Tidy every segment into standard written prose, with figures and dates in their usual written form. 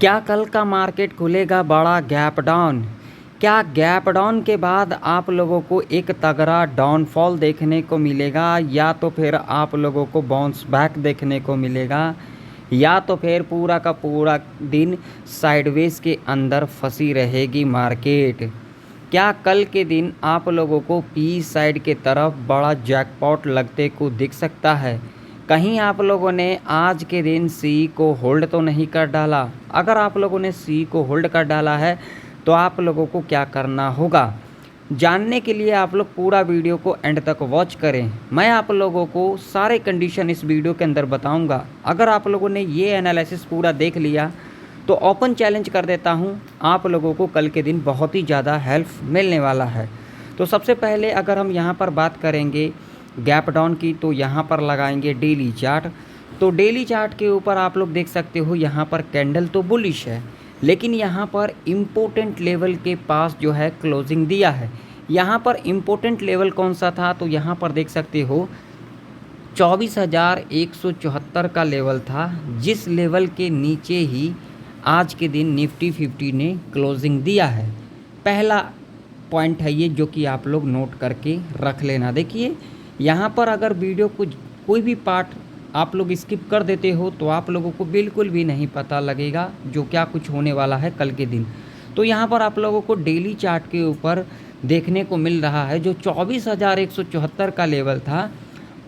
क्या कल का मार्केट खुलेगा बड़ा गैप डाउन? क्या गैप डाउन के बाद आप लोगों को एक तगड़ा डाउनफॉल देखने को मिलेगा, या तो फिर आप लोगों को बाउंस बैक देखने को मिलेगा, या तो फिर पूरा का पूरा दिन साइडवेज के अंदर फंसी रहेगी मार्केट? क्या कल के दिन आप लोगों को पी साइड के तरफ बड़ा जैकपॉट लगते को दिख सकता है? कहीं आप लोगों ने आज के दिन सी को होल्ड तो नहीं कर डाला? अगर आप लोगों ने सी को होल्ड कर डाला है तो आप लोगों को क्या करना होगा, जानने के लिए आप लोग पूरा वीडियो को एंड तक वॉच करें। मैं आप लोगों को सारे कंडीशन इस वीडियो के अंदर बताऊंगा। अगर आप लोगों ने ये एनालिसिस पूरा देख लिया तो ओपन चैलेंज कर देता हूँ, आप लोगों को कल के दिन बहुत ही ज़्यादा हेल्प मिलने वाला है। तो सबसे पहले अगर हम यहाँ पर बात करेंगे गैप डाउन की, तो यहाँ पर लगाएंगे डेली चार्ट। तो डेली चार्ट के ऊपर आप लोग देख सकते हो यहाँ पर कैंडल तो बुलिश है, लेकिन यहाँ पर इम्पोर्टेंट लेवल के पास जो है क्लोजिंग दिया है। यहाँ पर इम्पोर्टेंट लेवल कौन सा था, तो यहाँ पर देख सकते हो 24,174 का लेवल था, जिस लेवल के नीचे ही आज के दिन निफ्टी 50 ने क्लोजिंग दिया है। पहला पॉइंट है ये, जो कि आप लोग नोट करके रख लेना। देखिए यहाँ पर अगर वीडियो कोई भी पार्ट आप लोग स्किप कर देते हो तो आप लोगों को बिल्कुल भी नहीं पता लगेगा जो क्या कुछ होने वाला है कल के दिन। तो यहाँ पर आप लोगों को डेली चार्ट के ऊपर देखने को मिल रहा है जो 24,174 का लेवल था,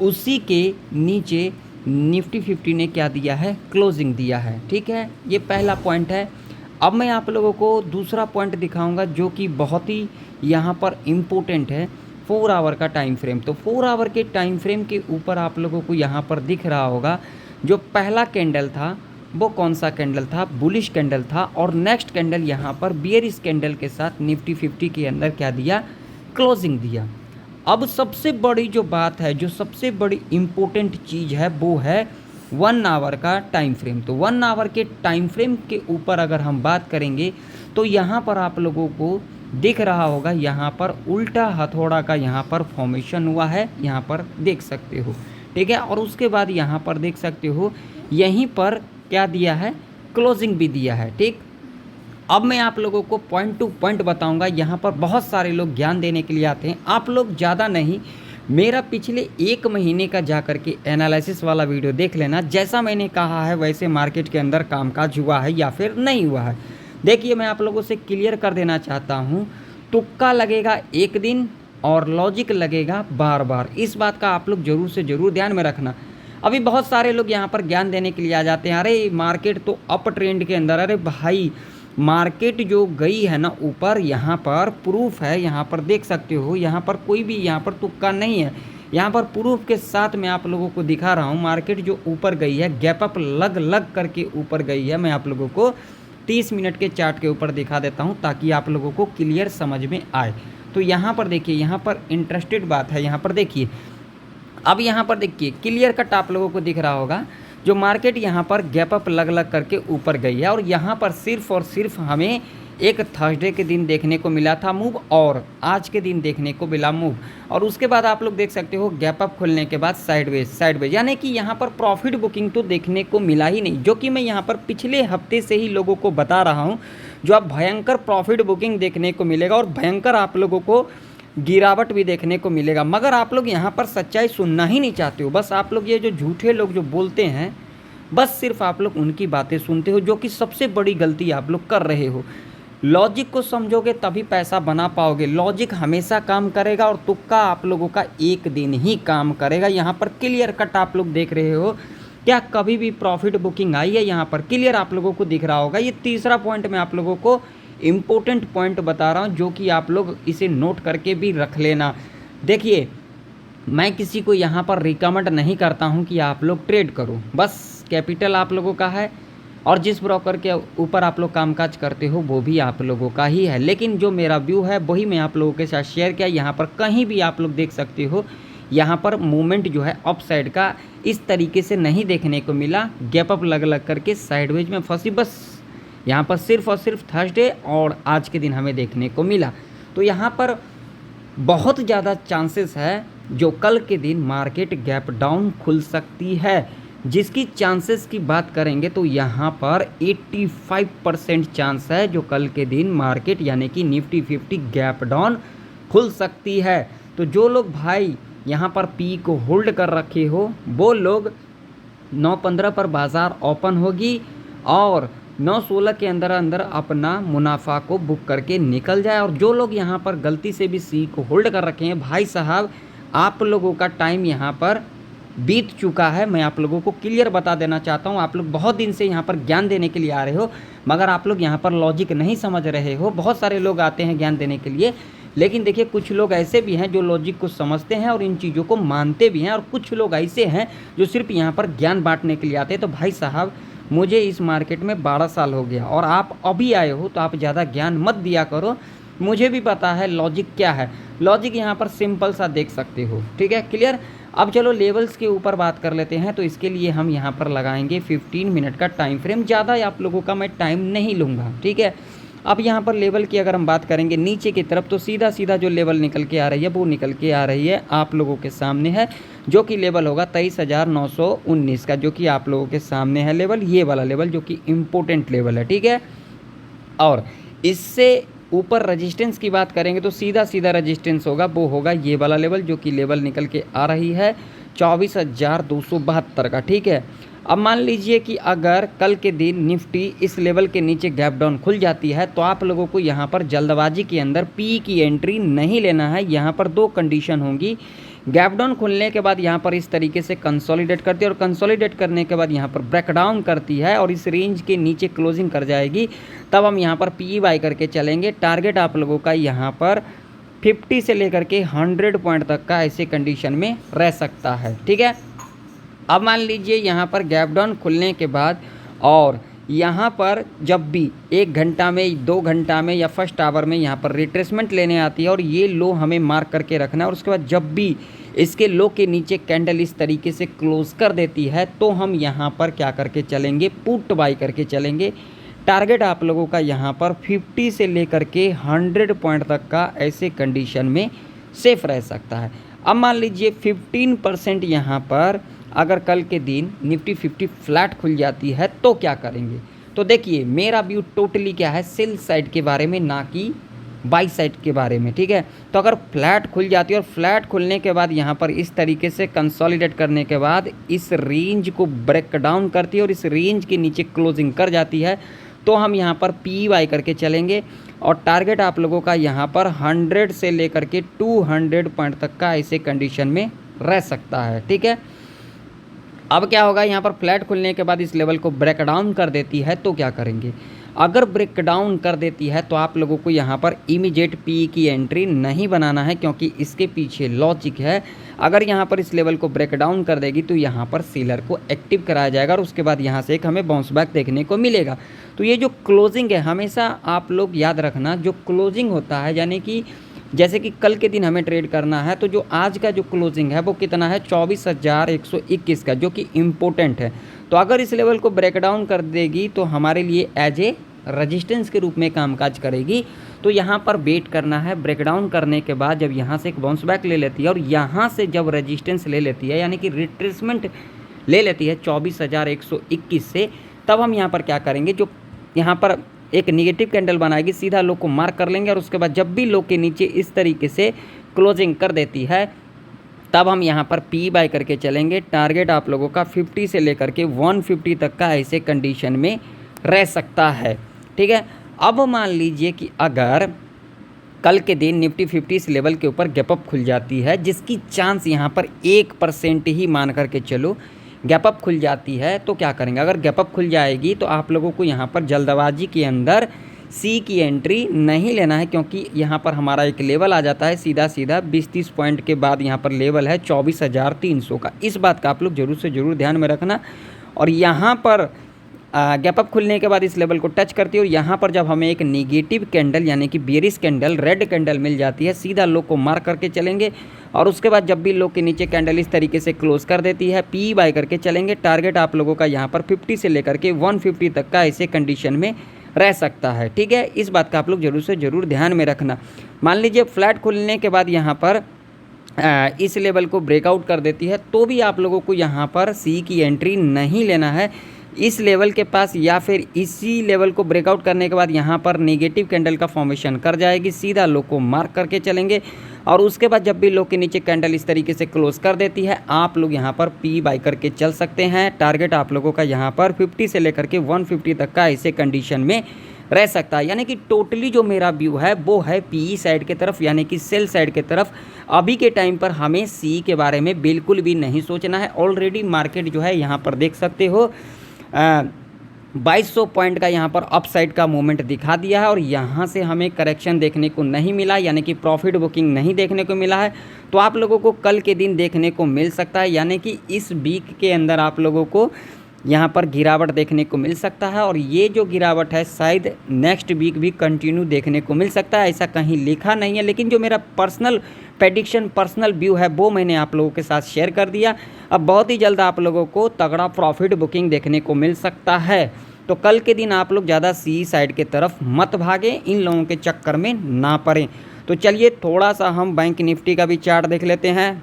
उसी के नीचे निफ्टी 50 ने क्या दिया है, क्लोजिंग दिया है। ठीक है, ये पहला पॉइंट है। अब मैं आप लोगों को दूसरा पॉइंट दिखाऊंगा जो कि बहुत ही यहाँ पर इम्पोर्टेंट है, 4 आवर का टाइम फ्रेम। तो 4 आवर के टाइम फ्रेम के ऊपर आप लोगों को यहाँ पर दिख रहा होगा जो पहला कैंडल था वो कौन सा कैंडल था, बुलिश कैंडल था, और नेक्स्ट कैंडल यहाँ पर बियरिश कैंडल के साथ निफ्टी 50 के अंदर क्या दिया, क्लोजिंग दिया। अब सबसे बड़ी जो बात है, जो सबसे बड़ी इम्पोर्टेंट चीज़ है, वो है 1 आवर का टाइम फ्रेम। तो 1 आवर के टाइम फ्रेम के ऊपर अगर हम बात करेंगे तो यहाँ पर आप लोगों को दिख रहा होगा यहाँ पर उल्टा हथौड़ा का यहाँ पर फॉर्मेशन हुआ है, यहाँ पर देख सकते हो। ठीक है, और उसके बाद यहाँ पर देख सकते हो यहीं पर क्या दिया है, क्लोजिंग भी दिया है। ठीक, अब मैं आप लोगों को पॉइंट टू पॉइंट बताऊंगा। यहाँ पर बहुत सारे लोग ज्ञान देने के लिए आते हैं, आप लोग ज़्यादा नहीं, मेरा पिछले 1 महीने का जा कर के एनालिसिस वाला वीडियो देख लेना। जैसा मैंने कहा है वैसे मार्केट के अंदर कामकाज हुआ है या फिर नहीं हुआ है। देखिए मैं आप लोगों से क्लियर कर देना चाहता हूँ, तुक्का लगेगा एक दिन और लॉजिक लगेगा बार बार। इस बात का आप लोग ज़रूर से ज़रूर ध्यान में रखना। अभी बहुत सारे लोग यहाँ पर ज्ञान देने के लिए आ जाते हैं, अरे मार्केट तो अप ट्रेंड के अंदर। अरे भाई मार्केट जो गई है ना ऊपर, यहाँ पर प्रूफ है, यहाँ पर देख सकते हो, यहाँ पर कोई भी यहाँ पर तुक्का नहीं है, यहाँ पर प्रूफ के साथ मैं आप लोगों को दिखा रहा हूँ। मार्केट जो ऊपर गई है, गैप अप लग करके ऊपर गई है। मैं आप लोगों को 30 मिनट के चार्ट के ऊपर दिखा देता हूँ ताकि आप लोगों को क्लियर समझ में आए। तो यहाँ पर देखिए, यहाँ पर इंटरेस्टेड बात है, यहाँ पर देखिए, अब यहाँ पर देखिए क्लियर कट आप लोगों को दिख रहा होगा जो मार्केट यहाँ पर गैप अप लग करके ऊपर गई है, और यहाँ पर सिर्फ और सिर्फ हमें एक थर्सडे के दिन देखने को मिला था मूव, और आज के दिन देखने को मिला मूव, और उसके बाद आप लोग देख सकते हो गैप अप खुलने के बाद साइडवेज, यानी कि यहाँ पर प्रॉफिट बुकिंग तो देखने को मिला ही नहीं, जो कि मैं यहाँ पर पिछले हफ्ते से ही लोगों को बता रहा हूँ। जो अब भयंकर प्रॉफिट बुकिंग देखने को मिलेगा और भयंकर आप लोगों को गिरावट भी देखने को मिलेगा, मगर आप लोग यहाँ पर सच्चाई सुनना ही नहीं चाहते हो। बस आप लोग ये जो झूठे लोग जो बोलते हैं, बस सिर्फ आप लोग उनकी बातें सुनते हो, जो कि सबसे बड़ी गलती आप लोग कर रहे हो। लॉजिक को समझोगे तभी पैसा बना पाओगे। लॉजिक हमेशा काम करेगा और तुक्का आप लोगों का एक दिन ही काम करेगा। यहाँ पर क्लियर कट आप लोग देख रहे हो, क्या कभी भी प्रॉफिट बुकिंग आई है, यहाँ पर क्लियर आप लोगों को दिख रहा होगा। ये तीसरा पॉइंट मैं आप लोगों को इम्पोर्टेंट पॉइंट बता रहा हूँ, जो कि आप लोग इसे नोट करके भी रख लेना। देखिए मैं किसी को यहाँ पर रिकमेंड नहीं करता हूँ कि आप लोग ट्रेड करो, बस कैपिटल आप लोगों का है और जिस ब्रोकर के ऊपर आप लोग कामकाज करते हो वो भी आप लोगों का ही है। लेकिन जो मेरा व्यू है वही मैं आप लोगों के साथ शेयर किया। यहाँ पर कहीं भी आप लोग देख सकते हो, यहाँ पर मूवमेंट जो है अप साइड का इस तरीके से नहीं देखने को मिला, गैप अप लग करके साइडवेज में फंसी। बस यहाँ पर सिर्फ और सिर्फ थर्सडे और आज के दिन हमें देखने को मिला। तो यहाँ पर बहुत ज़्यादा चांसेस है जो कल के दिन मार्केट गैप डाउन खुल सकती है। जिसकी चांसेस की बात करेंगे तो यहाँ पर 85% चांस है जो कल के दिन मार्केट यानी कि निफ्टी 50 गैप डाउन खुल सकती है। तो जो लोग भाई यहाँ पर पी को होल्ड कर रखे हो वो लोग 9:15 पर बाज़ार ओपन होगी और 9:16 के अंदर अंदर अपना मुनाफा को बुक करके निकल जाए। और जो लोग यहाँ पर गलती से भी सी को होल्ड कर रखे हैं भाई साहब, आप लोगों का टाइम यहाँ पर बीत चुका है। मैं आप लोगों को क्लियर बता देना चाहता हूँ। आप लोग बहुत दिन से यहाँ पर ज्ञान देने के लिए आ रहे हो मगर आप लोग यहाँ पर लॉजिक नहीं समझ रहे हो। बहुत सारे लोग आते हैं ज्ञान देने के लिए, लेकिन देखिए कुछ लोग ऐसे भी हैं जो लॉजिक को समझते हैं और इन चीज़ों को मानते भी हैं, और कुछ लोग ऐसे हैं जो सिर्फ यहाँ पर ज्ञान बांटने के लिए आते हैं। तो भाई साहब, मुझे इस मार्केट में 12 साल हो गया और आप अभी आए हो तो आप ज़्यादा ज्ञान मत दिया करो। मुझे भी पता है लॉजिक क्या है। लॉजिक यहाँ पर सिंपल सा देख सकते हो, ठीक है, क्लियर। अब चलो लेवल्स के ऊपर बात कर लेते हैं। तो इसके लिए हम यहाँ पर लगाएंगे 15 मिनट का टाइम फ्रेम। ज़्यादा आप लोगों का मैं टाइम नहीं लूँगा, ठीक है। अब यहाँ पर लेवल की अगर हम बात करेंगे नीचे की तरफ, तो सीधा सीधा जो लेवल निकल के आ रही है वो निकल के आ रही है आप लोगों के सामने है, जो कि लेवल होगा 23,919 का, जो कि आप लोगों के सामने है लेवल, ये वाला लेवल जो कि इम्पोर्टेंट लेवल है, ठीक है। और इससे ऊपर रेजिस्टेंस की बात करेंगे तो सीधा सीधा रेजिस्टेंस होगा, वो होगा ये वाला लेवल, जो कि लेवल निकल के आ रही है 24,272 का, ठीक है। अब मान लीजिए कि अगर कल के दिन निफ्टी इस लेवल के नीचे गैप डाउन खुल जाती है तो आप लोगों को यहाँ पर जल्दबाजी के अंदर पी की एंट्री नहीं लेना है। यहाँ पर दो कंडीशन होंगी। गैप डाउन खुलने के बाद यहाँ पर इस तरीके से कंसोलिडेट करती है और कंसोलिडेट करने के बाद यहाँ पर ब्रेकडाउन करती है और इस रेंज के नीचे क्लोजिंग कर जाएगी, तब हम यहाँ पर पी बाई करके चलेंगे। टारगेट आप लोगों का यहाँ पर 50 से लेकर के 100 पॉइंट तक का ऐसे कंडीशन में रह सकता है, ठीक है। अब मान लीजिए यहाँ पर गैप डाउन खुलने के बाद और यहाँ पर जब भी 1 घंटा में, 2 घंटा में या फर्स्ट आवर में यहाँ पर रिट्रेसमेंट लेने आती है और ये लो हमें मार्क करके रखना है, और उसके बाद जब भी इसके लो के नीचे कैंडल इस तरीके से क्लोज कर देती है तो हम यहाँ पर क्या करके चलेंगे, पुट बाई करके चलेंगे। टारगेट आप लोगों का यहाँ पर 50 से लेकर के 100 पॉइंट तक का ऐसे कंडीशन में सेफ रह सकता है। अब मान लीजिए 15% यहाँ पर अगर कल के दिन निफ्टी 50 फ्लैट खुल जाती है तो क्या करेंगे। तो देखिए मेरा व्यू टोटली क्या है, सेल साइड के बारे में, ना कि बाई साइड के बारे में, ठीक है। तो अगर फ्लैट खुल जाती है और फ्लैट खुलने के बाद यहाँ पर इस तरीके से कंसोलिडेट करने के बाद इस रेंज को ब्रेक डाउन करती है और इस रेंज के नीचे क्लोजिंग कर जाती है तो हम यहाँ पर पी वाई करके चलेंगे और टारगेट आप लोगों का यहाँ पर 100 से लेकर के 200 पॉइंट तक का ऐसे कंडीशन में रह सकता है, ठीक है। अब क्या होगा, यहाँ पर फ्लैट खुलने के बाद इस लेवल को ब्रेक डाउन कर देती है तो क्या करेंगे। अगर ब्रेक डाउन कर देती है तो आप लोगों को यहाँ पर इमीडिएट पी की एंट्री नहीं बनाना है, क्योंकि इसके पीछे लॉजिक है। अगर यहाँ पर इस लेवल को ब्रेक डाउन कर देगी तो यहाँ पर सेलर को एक्टिव कराया जाएगा और उसके बाद यहाँ से एक हमें बाउंस बैक देखने को मिलेगा। तो ये जो क्लोजिंग है, हमेशा आप लोग याद रखना, जो क्लोजिंग होता है यानी कि जैसे कि कल के दिन हमें ट्रेड करना है तो जो आज का जो क्लोजिंग है वो कितना है, 24,121 का, जो कि इम्पोर्टेंट है। तो अगर इस लेवल को ब्रेक डाउन कर देगी तो हमारे लिए एज ए रेजिस्टेंस के रूप में कामकाज करेगी। तो यहाँ पर वेट करना है। ब्रेक डाउन करने के बाद जब यहाँ से एक बाउंस बैक ले लेती है और यहाँ से जब रेजिस्टेंस ले लेती है यानी कि रिट्रेसमेंट ले लेती है 24,121 से, तब हम यहाँ पर क्या करेंगे, जो यहाँ पर एक निगेटिव कैंडल बनाएगी, सीधा लो को मार्क कर लेंगे और उसके बाद जब भी लो के नीचे इस तरीके से क्लोजिंग कर देती है तब हम यहाँ पर पी बाय करके चलेंगे। टारगेट आप लोगों का 50 से लेकर के 150 तक का ऐसे कंडीशन में रह सकता है, ठीक है। अब मान लीजिए कि अगर कल के दिन निफ्टी 50 इस लेवल के ऊपर गैप अप खुल जाती है, जिसकी चांस यहाँ पर 1% ही मान करके चलो गैप अप खुल जाती है, तो क्या करेंगे। अगर गैप अप खुल जाएगी तो आप लोगों को यहाँ पर जल्दबाजी के अंदर सी की एंट्री नहीं लेना है, क्योंकि यहाँ पर हमारा एक लेवल आ जाता है सीधा सीधा 20-30 पॉइंट के बाद यहाँ पर लेवल है 24,300 का। इस बात का आप लोग जरूर से ज़रूर ध्यान में रखना। और यहाँ पर गैप अप खुलने के बाद इस लेवल को टच करती है और यहाँ पर जब हमें एक नेगेटिव कैंडल यानी कि बेरिश कैंडल, रेड कैंडल मिल जाती है, सीधा लो को मार्क करके चलेंगे और उसके बाद जब भी लो के नीचे कैंडल इस तरीके से क्लोज कर देती है, पी बाय करके चलेंगे। टारगेट आप लोगों का यहाँ पर 50 से लेकर के 150 तक का ऐसे कंडीशन में रह सकता है, ठीक है। इस बात का आप लोग जरूर से ज़रूर ध्यान में रखना। मान लीजिए फ्लैट खुलने के बाद यहाँ पर इस लेवल को ब्रेकआउट कर देती है तो भी आप लोगों को यहाँ पर सी की एंट्री नहीं लेना है इस लेवल के पास, या फिर इसी लेवल को ब्रेकआउट करने के बाद यहाँ पर नेगेटिव कैंडल का फॉर्मेशन कर जाएगी, सीधा लो को मार्क करके चलेंगे और उसके बाद जब भी लो के नीचे कैंडल इस तरीके से क्लोज कर देती है आप लोग यहाँ पर पी बाई करके चल सकते हैं। टारगेट आप लोगों का यहाँ पर 50 से लेकर के 150 तक का ऐसे कंडीशन में रह सकता है। यानी कि टोटली जो मेरा व्यू है वो है पीई साइड के तरफ, यानी कि सेल साइड के तरफ। अभी के टाइम पर हमें सी के बारे में बिल्कुल भी नहीं सोचना है। ऑलरेडी मार्केट जो है यहाँ पर देख सकते हो 2200 पॉइंट का यहाँ पर अप साइड का मूवमेंट दिखा दिया है और यहाँ से हमें करेक्शन देखने को नहीं मिला, यानी कि प्रॉफिट बुकिंग नहीं देखने को मिला है। तो आप लोगों को कल के दिन देखने को मिल सकता है, यानी कि इस वीक के अंदर आप लोगों को यहाँ पर गिरावट देखने को मिल सकता है और ये जो गिरावट है शायद नेक्स्ट वीक भी कंटिन्यू देखने को मिल सकता है। ऐसा कहीं लिखा नहीं है, लेकिन जो मेरा पर्सनल प्रेडिक्शन, पर्सनल व्यू है वो मैंने आप लोगों के साथ शेयर कर दिया। अब बहुत ही जल्द आप लोगों को तगड़ा प्रॉफिट बुकिंग देखने को मिल सकता है। तो कल के दिन आप लोग ज़्यादा सी साइड के तरफ मत भागें, इन लोगों के चक्कर में ना पड़ें। तो चलिए थोड़ा सा हम बैंक निफ्टी का भी चार्ट देख लेते हैं।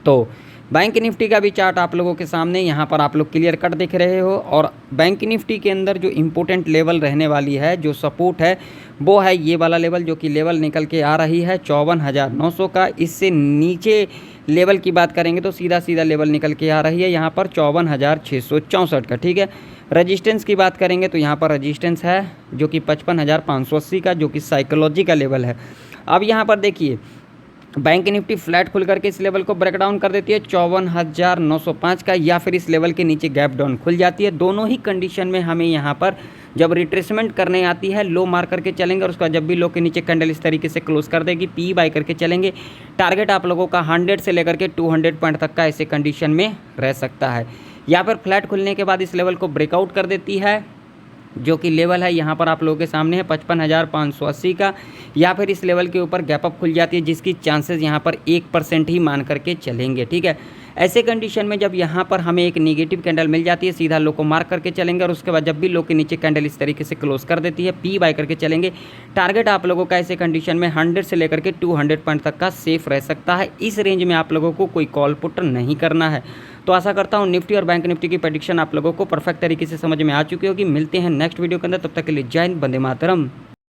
तो बैंक निफ्टी का भी चार्ट आप लोगों के सामने यहाँ पर आप लोग क्लियर कट देख रहे हो और बैंक निफ्टी के अंदर जो इम्पोर्टेंट लेवल रहने वाली है, जो सपोर्ट है वो है ये वाला लेवल, जो कि लेवल निकल के आ रही है 54,900 का। इससे नीचे लेवल की बात करेंगे तो सीधा सीधा लेवल निकल के आ रही है यहाँ पर 54,664 का। ठीक है, रजिस्टेंस की बात करेंगे तो यहाँ पर रजिस्टेंस है जो कि 55,580 का, जो कि साइकोलॉजी का लेवल है। अब यहाँ पर देखिए बैंक निफ्टी फ्लैट खुल करके इस लेवल को ब्रेक डाउन कर देती है 54,905 का, या फिर इस लेवल के नीचे गैप डाउन खुल जाती है। दोनों ही कंडीशन में हमें यहाँ पर जब रिट्रेसमेंट करने आती है लो मार करके चलेंगे और उसका जब भी लो के नीचे कैंडल इस तरीके से क्लोज कर देगी पी बाई करके चलेंगे। टारगेट आप लोगों का 100 से लेकर के 200 पॉइंट तक का ऐसे कंडीशन में रह सकता है। या फिर फ्लैट खुलने के बाद इस लेवल को ब्रेकआउट कर देती है, जो कि लेवल है यहाँ पर आप लोगों के सामने है 55,580 का, या फिर इस लेवल के ऊपर गैप अप खुल जाती है जिसकी चांसेस यहाँ पर 1% ही मान करके चलेंगे। ठीक है, ऐसे कंडीशन में जब यहाँ पर हमें एक नेगेटिव कैंडल मिल जाती है सीधा लो को मार्क करके चलेंगे और उसके बाद जब भी लो के नीचे कैंडल इस तरीके से क्लोज कर देती है पी बाई करके चलेंगे। टारगेट आप लोगों का ऐसे कंडीशन में 100 से लेकर के 200 पॉइंट तक का सेफ रह सकता है। इस रेंज में आप लोगों को कोई कॉल पुट नहीं करना है। तो आशा करता हूँ निफ्टी और बैंक निफ्टी की प्रेडिक्शन आप लोगों को परफेक्ट तरीके से समझ में आ चुकी होगी। मिलते हैं नेक्स्ट वीडियो के अंदर, तब तक के लिए जय हिंद, वंदे मातरम।